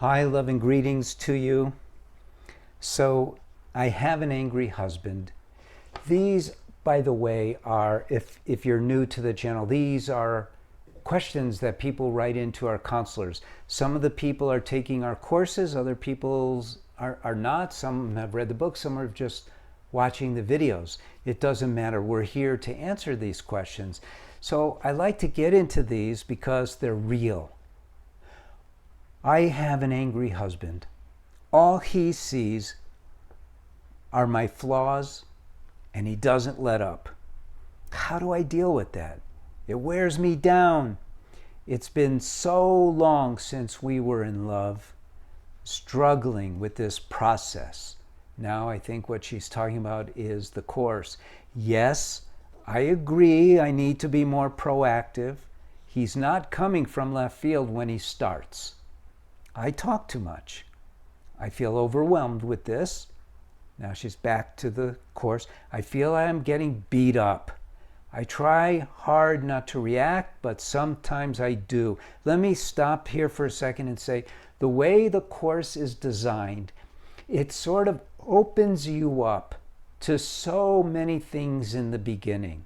Hi, love and greetings to you. So, I have an angry husband. These, by the way, are, if you're new to the channel, these are questions that people write into our counselors. Some of the people are taking our courses, other people are not. Some have read the book, some are just watching the videos. It doesn't matter. We're here to answer these questions. So, I like to get into these because they're real. I have an angry husband. All he sees are my flaws, and he doesn't let up. How do I deal with that? It wears me down. It's been so long since we were in love, struggling with this process. Now I think what she's talking about is the course. Yes, I agree, I need to be more proactive. He's not coming from left field when he starts. I talk too much. I feel overwhelmed with this. Now she's back to the course. I feel I am getting beat up. I try hard not to react, but sometimes I do. Let me stop here for a second and say, the way the course is designed, it sort of opens you up to so many things in the beginning.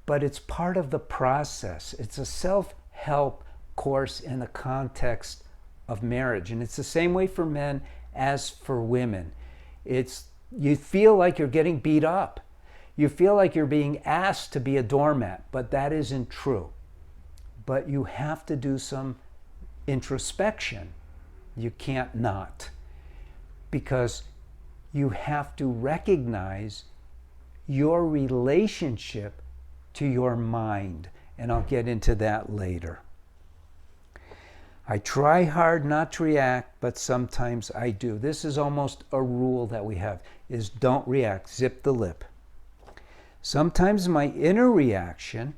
But it's part of the process. It's a self-help course in the context of marriage, and it's the same way for men as for women. You feel like you're getting beat up. You feel like you're being asked to be a doormat, but that isn't true. But you have to do some introspection. You can't not, because you have to recognize your relationship to your mind, and I'll get into that later. I try hard not to react, but sometimes I do. This is almost a rule that we have, is don't react, zip the lip. Sometimes my inner reaction,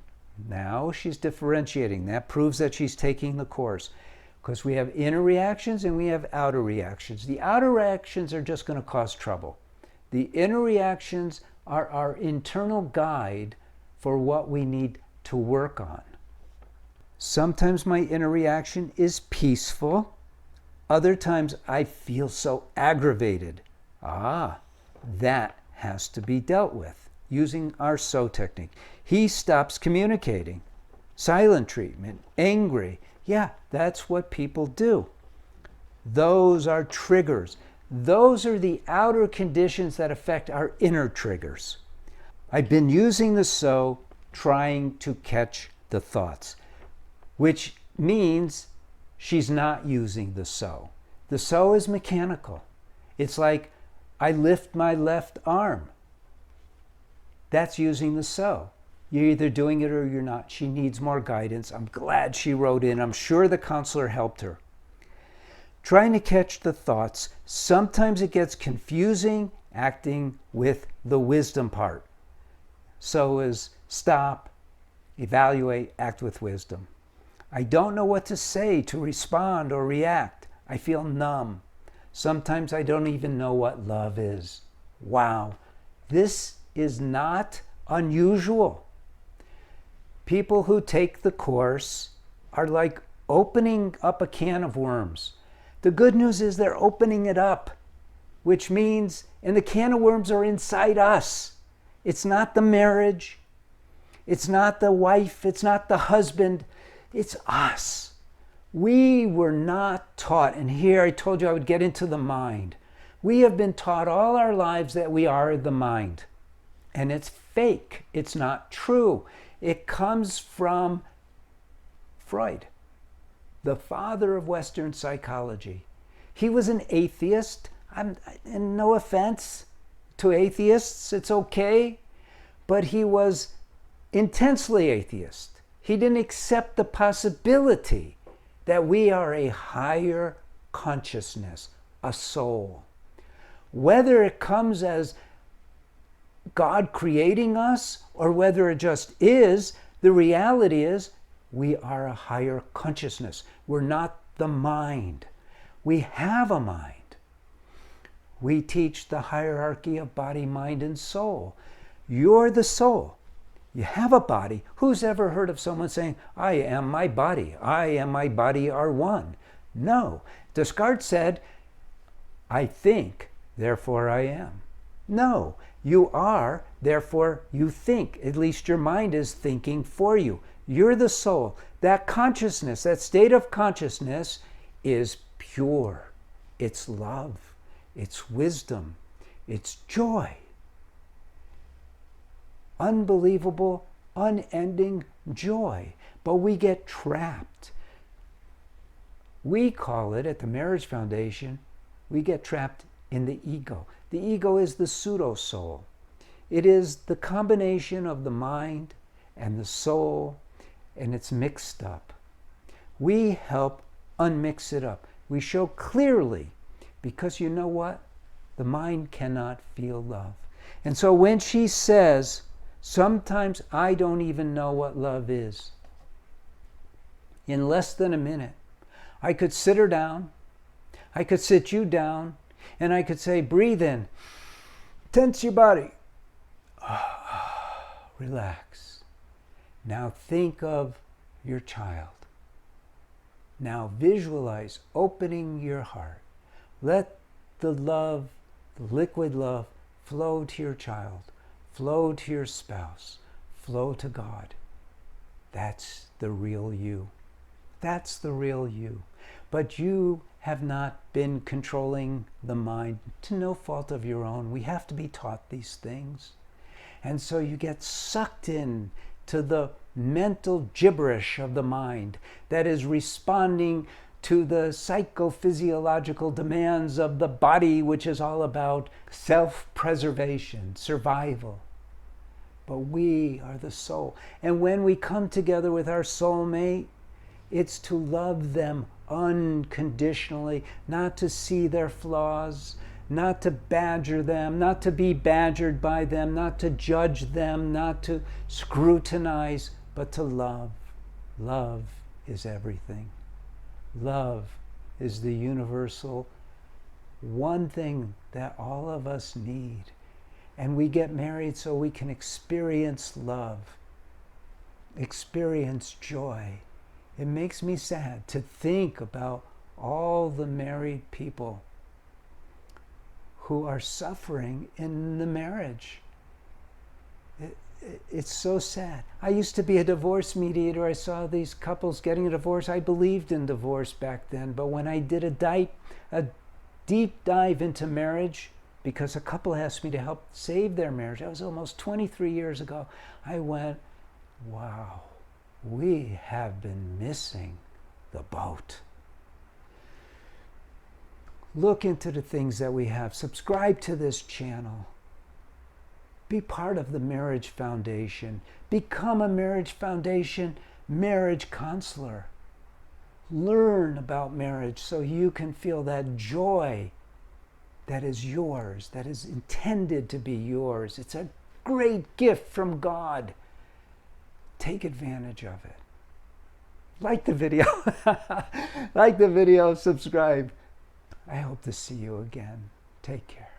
now she's differentiating. That proves that she's taking the course, because we have inner reactions and we have outer reactions. The outer reactions are just going to cause trouble. The inner reactions are our internal guide for what we need to work on. Sometimes my inner reaction is peaceful. Other times I feel so aggravated. That has to be dealt with using our so technique. He stops communicating. Silent treatment, angry. Yeah, that's what people do. Those are triggers. Those are the outer conditions that affect our inner triggers. I've been using the so, trying to catch the thoughts, which means she's not using the so. The so is mechanical. It's like I lift my left arm. That's using the so. You're either doing it or you're not. She needs more guidance. I'm glad she wrote in. I'm sure the counselor helped her. Trying to catch the thoughts. Sometimes it gets confusing acting with the wisdom part. So is stop, evaluate, act with wisdom. I don't know what to say to respond or react. I feel numb. Sometimes I don't even know what love is. Wow, this is not unusual. People who take the course are like opening up a can of worms. The good news is they're opening it up, which means, and the can of worms are inside us. It's not the marriage. It's not the wife. It's not the husband. It's us. We were not taught, and here I told you I would get into the mind. We have been taught all our lives that we are the mind. And it's fake. It's not true. It comes from Freud, the father of Western psychology. He was an atheist. And no offense to atheists, it's okay. But he was intensely atheist. He didn't accept the possibility that we are a higher consciousness, a soul. Whether it comes as God creating us or whether it just is, the reality is we are a higher consciousness. We're not the mind. We have a mind. We teach the hierarchy of body, mind, and soul. You're the soul. You have a body. Who's ever heard of someone saying, I am my body. I and my body are one. No. Descartes said, I think, therefore I am. No. You are, therefore you think. At least your mind is thinking for you. You're the soul. That consciousness, that state of consciousness is pure. It's love. It's wisdom. It's joy. Unbelievable, unending joy. But we get trapped. We call it, at the Marriage Foundation, we get trapped in the ego. The ego is the pseudo-soul. It is the combination of the mind and the soul, and it's mixed up. We help unmix it up. We show clearly, because you know what? The mind cannot feel love. And so when she says, sometimes I don't even know what love is, in less than a minute, I could sit her down, I could sit you down, and I could say, breathe in, tense your body, relax. Now think of your child. Now visualize opening your heart. Let the love, the liquid love, flow to your child, flow to your spouse, flow to God. That's the real you. That's the real you. But you have not been controlling the mind to no fault of your own. We have to be taught these things. And so you get sucked in to the mental gibberish of the mind that is responding to the psychophysiological demands of the body, which is all about self-preservation, survival. But we are the soul. And when we come together with our soulmate, it's to love them unconditionally, not to see their flaws, not to badger them, not to be badgered by them, not to judge them, not to scrutinize, but to love. Love is everything. Love is the universal one thing that all of us need. And we get married so we can experience love, experience joy. It makes me sad to think about all the married people who are suffering in the marriage. It's so sad. I used to be a divorce mediator. I saw these couples getting a divorce. I believed in divorce back then. But when I did a deep dive into marriage, because a couple asked me to help save their marriage, that was almost 23 years ago, I went, wow, we have been missing the boat. Look into the things that we have. Subscribe to this channel. Be part of the Marriage Foundation. Become a Marriage Foundation marriage counselor. Learn about marriage so you can feel that joy that is yours, that is intended to be yours. It's a great gift from God. Take advantage of it. Like the video. Like the video, subscribe. I hope to see you again. Take care.